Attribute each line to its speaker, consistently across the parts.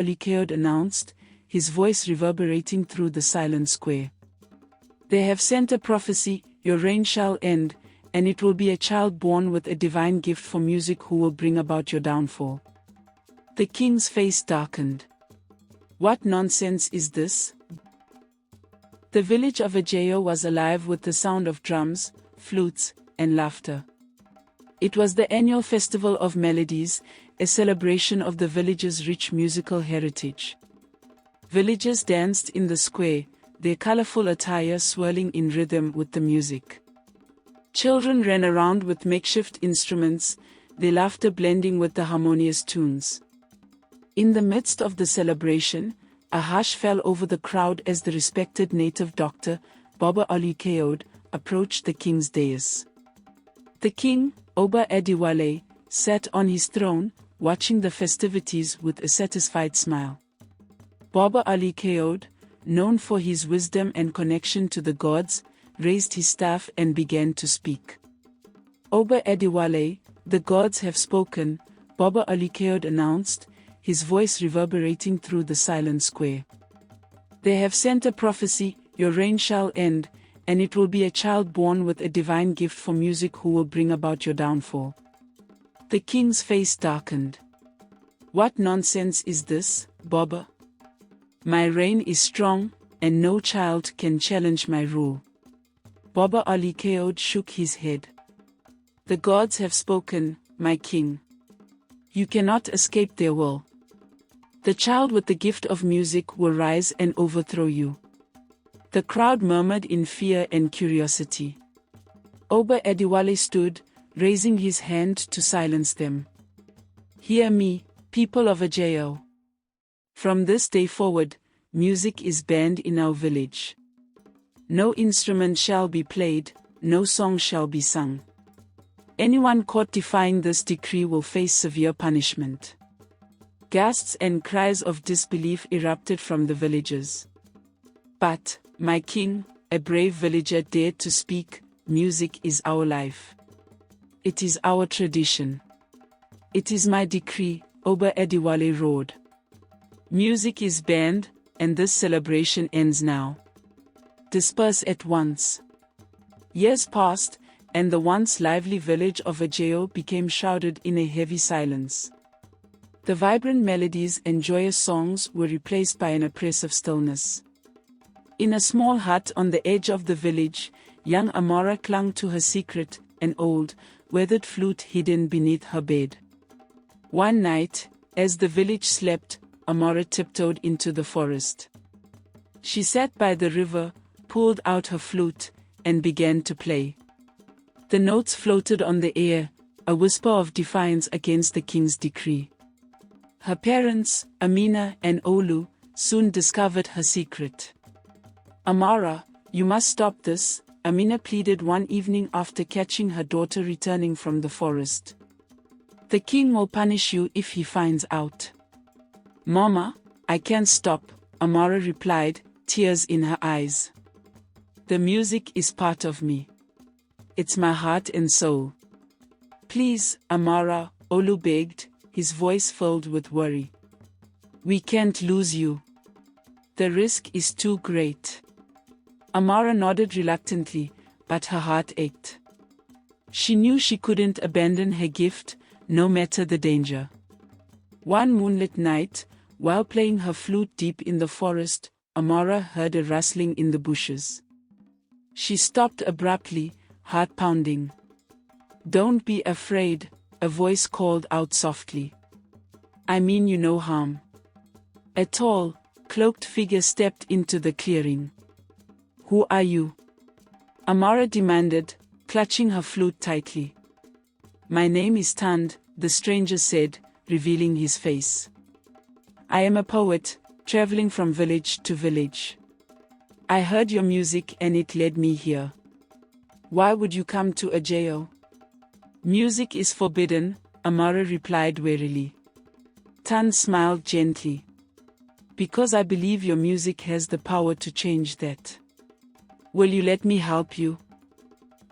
Speaker 1: Alikayod announced, his voice reverberating through the silent square. They have sent a prophecy, your reign shall end, and it will be a child born with a divine gift for music who will bring about your downfall. The king's face darkened. What nonsense is this? The village of Ajao was alive with the sound of drums, flutes, and laughter. It was the annual festival of melodies, a celebration of the village's rich musical heritage. Villagers danced in the square, their colorful attire swirling in rhythm with the music. Children ran around with makeshift instruments, their laughter blending with the harmonious tunes. In the midst of the celebration, a hush fell over the crowd as the respected native doctor, Oba Adewale, approached the king's dais. The king, Oba Adewale, sat on his throne, watching the festivities with a satisfied smile. Oba Adewale, known for his wisdom and connection to the gods, raised his staff and began to speak. Oba Adewale, the gods have spoken, Oba Adewale announced, his voice reverberating through the silent square. They have sent a prophecy, your reign shall end, and it will be a child born with a divine gift for music who will bring about your downfall. The king's face darkened. What nonsense is this, Oba? My reign is strong, and no child can challenge my rule. Oba Adewale shook his head. The gods have spoken, my king. You cannot escape their will. The child with the gift of music will rise and overthrow you. The crowd murmured in fear and curiosity. Oba Adewale stood, raising his hand to silence them. Hear me, people of Ajao. From this day forward, music is banned in our village. No instrument shall be played, no song shall be sung. Anyone caught defying this decree will face severe punishment. Gasps and cries of disbelief erupted from the villagers. But, my king, a brave villager dared to speak, music is our life. It is our tradition. It is my decree, Oba Adewale roared. Music is banned, and this celebration ends now. Disperse at once. Years passed, and the once lively village of Ajao became shrouded in a heavy silence. The vibrant melodies and joyous songs were replaced by an oppressive stillness. In a small hut on the edge of the village, young Amara clung to her secret, an old, weathered flute hidden beneath her bed. One night, as the village slept, Amara tiptoed into the forest. She sat by the river, pulled out her flute, and began to play. The notes floated on the air, a whisper of defiance against the king's decree. Her parents, Amina and Olu, soon discovered her secret. Amara, you must stop this, Amina pleaded one evening after catching her daughter returning from the forest. The king will punish you if he finds out. Mama, I can't stop, Amara replied, tears in her eyes. The music is part of me. It's my heart and soul. Please, Amara, Olu begged, his voice filled with worry. We can't lose you. The risk is too great. Amara nodded reluctantly, but her heart ached. She knew she couldn't abandon her gift, no matter the danger. One moonlit night, while playing her flute deep in the forest, Amara heard a rustling in the bushes. She stopped abruptly, heart pounding. Don't be afraid, a voice called out softly. I mean you no harm. A tall, cloaked figure stepped into the clearing. Who are you? Amara demanded, clutching her flute tightly. My name is Tunde, the stranger said, revealing his face. I am a poet, traveling from village to village. I heard your music and it led me here. Why would you come to Ajao? Music is forbidden, Amara replied warily. Tunde smiled gently. Because I believe your music has the power to change that. Will you let me help you?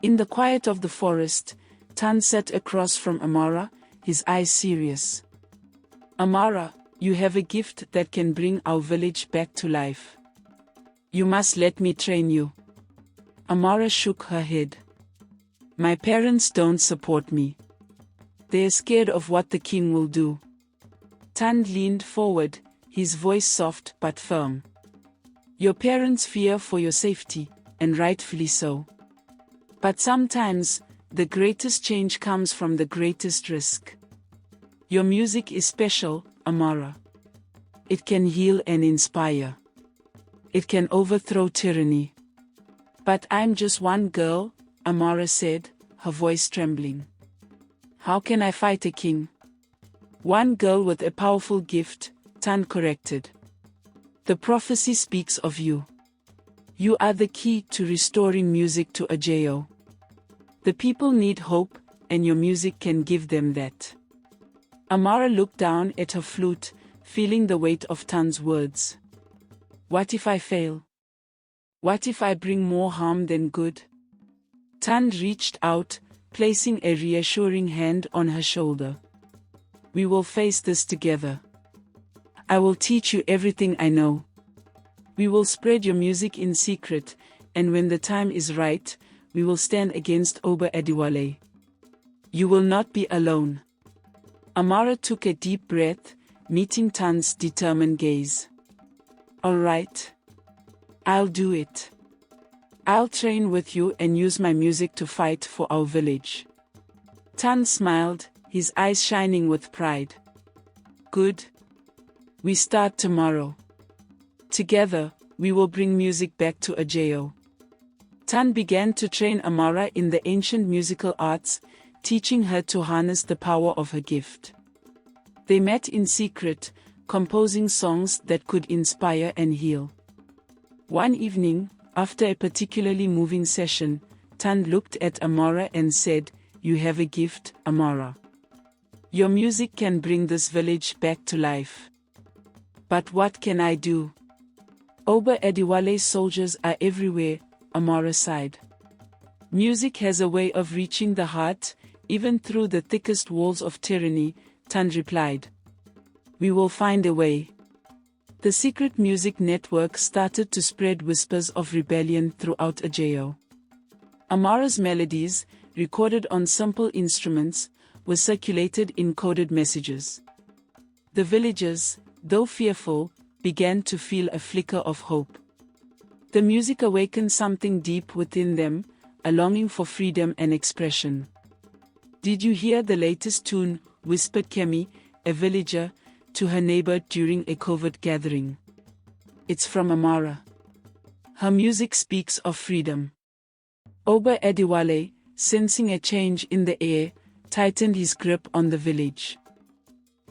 Speaker 1: In the quiet of the forest, Tunde sat across from Amara, his eyes serious. Amara, You have a gift that can bring our village back to life. You must let me train you. Amara shook her head. My parents don't support me. They're scared of what the king will do. Tunde leaned forward, his voice soft but firm. Your parents fear for your safety, and rightfully so. But sometimes, the greatest change comes from the greatest risk. Your music is special, Amara. It can heal and inspire. It can overthrow tyranny. But I'm just one girl, Amara said, her voice trembling. How can I fight a king? One girl with a powerful gift, Tunde corrected. The prophecy speaks of you. You are the key to restoring music to Ajao. The people need hope, and your music can give them that. Amara looked down at her flute, feeling the weight of Tunde's words. What if I fail? What if I bring more harm than good? Tunde reached out, placing a reassuring hand on her shoulder. We will face this together. I will teach you everything I know. We will spread your music in secret, and when the time is right, we will stand against Oba Adewale. You will not be alone. Amara took a deep breath, meeting Tunde's determined gaze. All right. I'll do it. I'll train with you and use my music to fight for our village. Tunde smiled, his eyes shining with pride. Good. We start tomorrow. Together, we will bring music back to Ajao. Tunde began to train Amara in the ancient musical arts, teaching her to harness the power of her gift. They met in secret, composing songs that could inspire and heal. One evening, after a particularly moving session, Tunde looked at Amara and said, You have a gift, Amara. Your music can bring this village back to life. But what can I do? Oba Adewale's soldiers are everywhere, Amara sighed. Music has a way of reaching the heart, even through the thickest walls of tyranny, Tunde replied. We will find a way. The secret music network started to spread whispers of rebellion throughout Ajao. Amara's melodies, recorded on simple instruments, were circulated in coded messages. The villagers, though fearful, began to feel a flicker of hope. The music awakened something deep within them, a longing for freedom and expression. Did you hear the latest tune? Whispered Kemi, a villager, to her neighbor during a covert gathering. It's from Amara. Her music speaks of freedom. Oba Adewale, sensing a change in the air, tightened his grip on the village.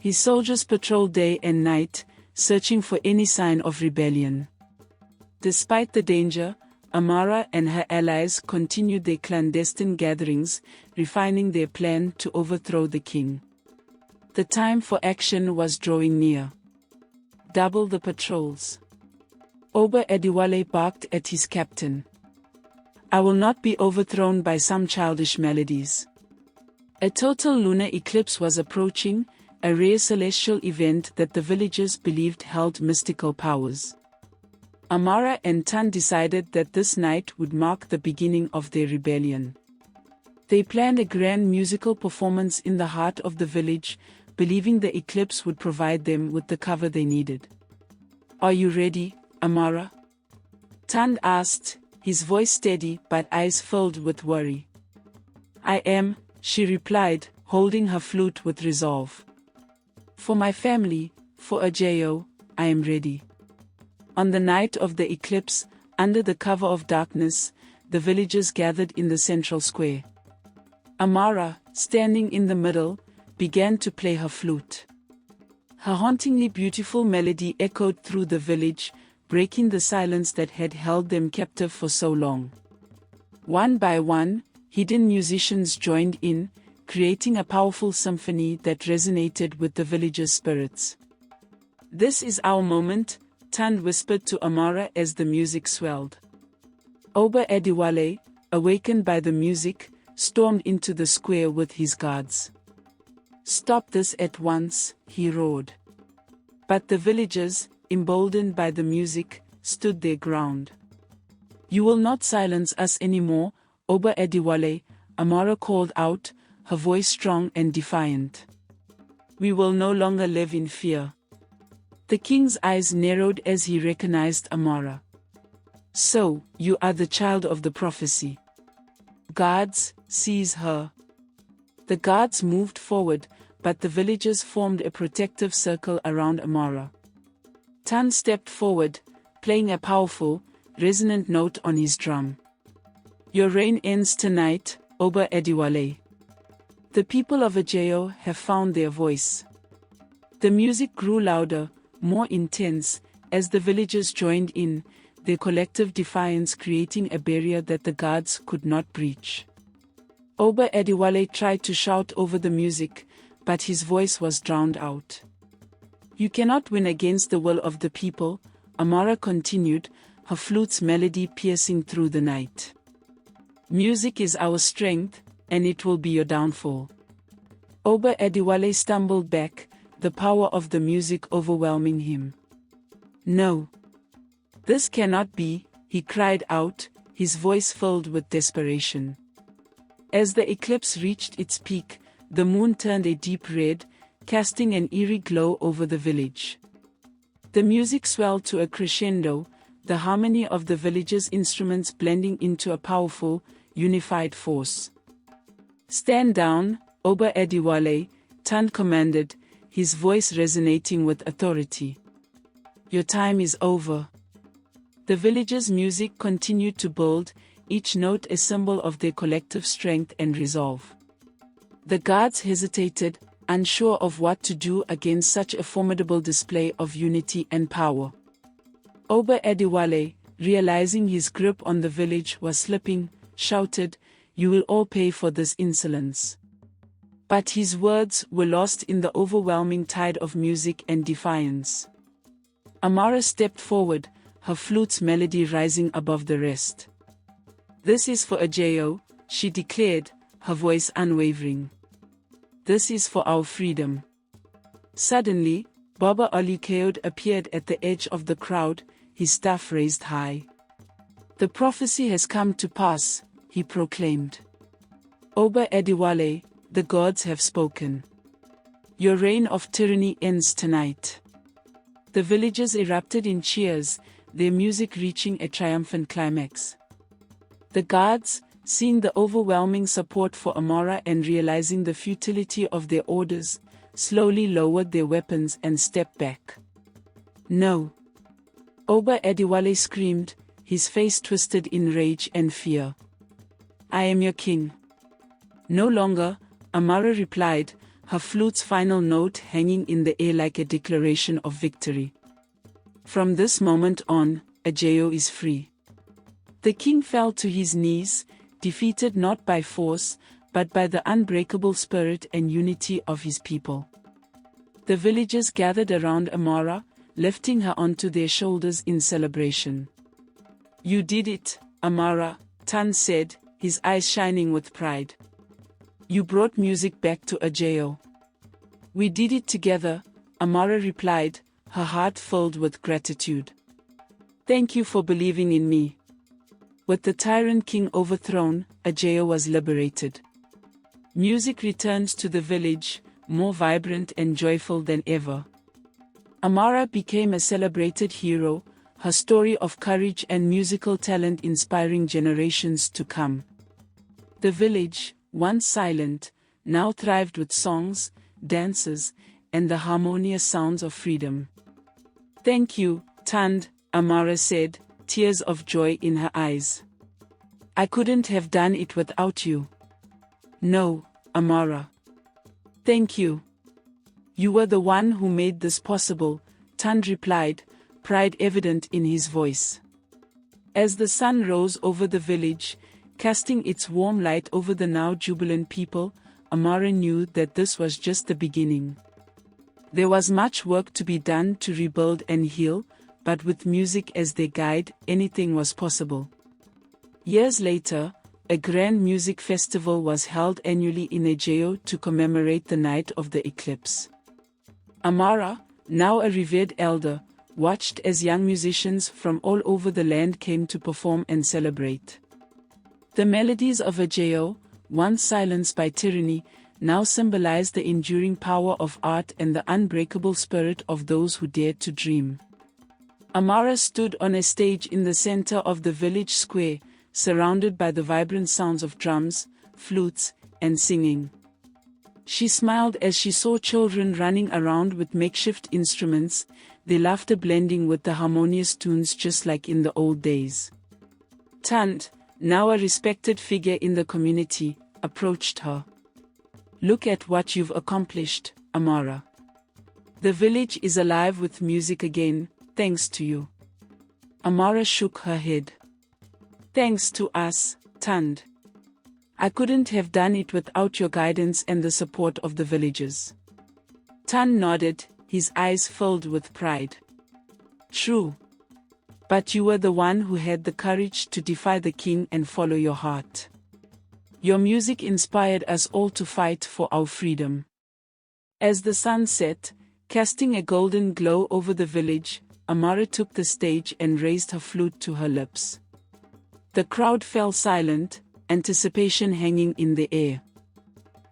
Speaker 1: His soldiers patrolled day and night, searching for any sign of rebellion. Despite the danger, Amara and her allies continued their clandestine gatherings, refining their plan to overthrow the king. The time for action was drawing near. Double the patrols. Oba Adewale barked at his captain. I will not be overthrown by some childish melodies. A total lunar eclipse was approaching, a rare celestial event that the villagers believed held mystical powers. Amara and Tunde decided that this night would mark the beginning of their rebellion. They planned a grand musical performance in the heart of the village, believing the eclipse would provide them with the cover they needed. Are you ready, Amara? Tunde asked, his voice steady but eyes filled with worry. I am, she replied, holding her flute with resolve. For my family, for Ajao, I am ready. On the night of the eclipse, under the cover of darkness, the villagers gathered in the central square. Amara, standing in the middle, began to play her flute. Her hauntingly beautiful melody echoed through the village, breaking the silence that had held them captive for so long. One by one, hidden musicians joined in, creating a powerful symphony that resonated with the villagers' spirits. This is our moment, Tunde whispered to Amara as the music swelled. Oba Adewale, awakened by the music, stormed into the square with his guards. Stop this at once, he roared. But the villagers, emboldened by the music, stood their ground. "You will not silence us anymore, Oba Adewale," Amara called out, her voice strong and defiant. "We will no longer live in fear." The king's eyes narrowed as he recognized Amara. "So, you are the child of the prophecy. Guards, seize her." The guards moved forward, but the villagers formed a protective circle around Amara. Tan stepped forward, playing a powerful, resonant note on his drum. "Your reign ends tonight, Oba Adewale. The people of Ajao have found their voice." The music grew louder, more intense, as the villagers joined in, their collective defiance creating a barrier that the guards could not breach. Oba Adewale tried to shout over the music, but his voice was drowned out. "You cannot win against the will of the people," Amara continued, her flute's melody piercing through the night. "Music is our strength, and it will be your downfall." Oba Adewale stumbled back, the power of the music overwhelming him. "No. This cannot be," he cried out, his voice filled with desperation. As the eclipse reached its peak, the moon turned a deep red, casting an eerie glow over the village. The music swelled to a crescendo, the harmony of the village's instruments blending into a powerful, unified force. "Stand down, Oba Adewale," Tan commanded, his voice resonating with authority. "Your time is over." The villagers' music continued to build, each note a symbol of their collective strength and resolve. The guards hesitated, unsure of what to do against such a formidable display of unity and power. Oba Adewale, realizing his grip on the village was slipping, shouted, "You will all pay for this insolence." But his words were lost in the overwhelming tide of music and defiance. Amara stepped forward, her flute's melody rising above the rest. "This is for Ajao," she declared, her voice unwavering. "This is for our freedom." Suddenly, Baba Olukoyede appeared at the edge of the crowd, his staff raised high. "The prophecy has come to pass," he proclaimed. "Oba Adewale, the gods have spoken. Your reign of tyranny ends tonight." The villagers erupted in cheers, their music reaching a triumphant climax. The guards, seeing the overwhelming support for Amara and realizing the futility of their orders, slowly lowered their weapons and stepped back. "No!" Oba Adewale screamed, his face twisted in rage and fear. "I am your king." "No longer," Amara replied, her flute's final note hanging in the air like a declaration of victory. "From this moment on, Ajao is free." The king fell to his knees, defeated not by force, but by the unbreakable spirit and unity of his people. The villagers gathered around Amara, lifting her onto their shoulders in celebration. "You did it, Amara," Tan said, his eyes shining with pride. "You brought music back to Ajao." "We did it together," Amara replied, her heart filled with gratitude. "Thank you for believing in me." With the tyrant king overthrown, Ajao was liberated. Music returned to the village, more vibrant and joyful than ever. Amara became a celebrated hero, her story of courage and musical talent inspiring generations to come. The village, once silent, now thrived with songs, dances, and the harmonious sounds of freedom. "Thank you, Tunde," Amara said, tears of joy in her eyes. "I couldn't have done it without you." "No, Amara. Thank you. You were the one who made this possible," Tunde replied, pride evident in his voice. As the sun rose over the village, casting its warm light over the now jubilant people, Amara knew that this was just the beginning. There was much work to be done to rebuild and heal, but with music as their guide, anything was possible. Years later, a grand music festival was held annually in Ajao to commemorate the night of the eclipse. Amara, now a revered elder, watched as young musicians from all over the land came to perform and celebrate. The melodies of Ajao, once silenced by tyranny, now symbolize the enduring power of art and the unbreakable spirit of those who dared to dream. Amara stood on a stage in the center of the village square, surrounded by the vibrant sounds of drums, flutes, and singing. She smiled as she saw children running around with makeshift instruments, their laughter blending with the harmonious tunes just like in the old days. Tunde, now a respected figure in the community, approached her. "Look at what you've accomplished, Amara. The village is alive with music again, thanks to you." Amara shook her head. "Thanks to us, Tunde. I couldn't have done it without your guidance and the support of the villagers." Tunde nodded, his eyes filled with pride. "True. But you were the one who had the courage to defy the king and follow your heart. Your music inspired us all to fight for our freedom." As the sun set, casting a golden glow over the village, Amara took the stage and raised her flute to her lips. The crowd fell silent, anticipation hanging in the air.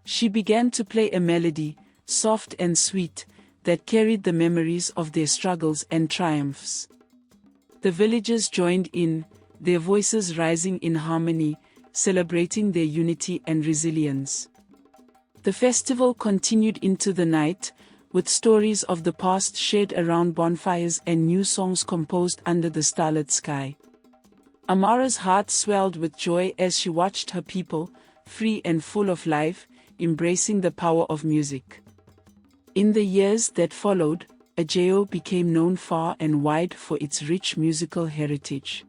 Speaker 1: She began to play a melody, soft and sweet, that carried the memories of their struggles and triumphs. The villagers joined in, their voices rising in harmony, celebrating their unity and resilience. The festival continued into the night, with stories of the past shared around bonfires and new songs composed under the starlit sky. Amara's heart swelled with joy as she watched her people, free and full of life, embracing the power of music. In the years that followed, Ajao became known far and wide for its rich musical heritage.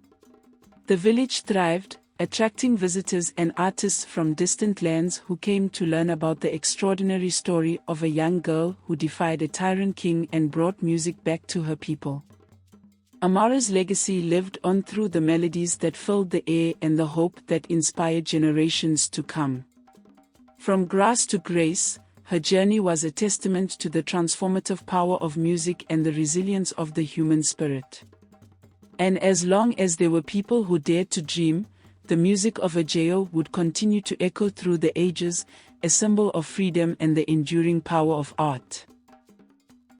Speaker 1: The village thrived, attracting visitors and artists from distant lands who came to learn about the extraordinary story of a young girl who defied a tyrant king and brought music back to her people. Amara's legacy lived on through the melodies that filled the air and the hope that inspired generations to come. From grass to grace, her journey was a testament to the transformative power of music and the resilience of the human spirit. And as long as there were people who dared to dream, the music of Ajao would continue to echo through the ages, a symbol of freedom and the enduring power of art.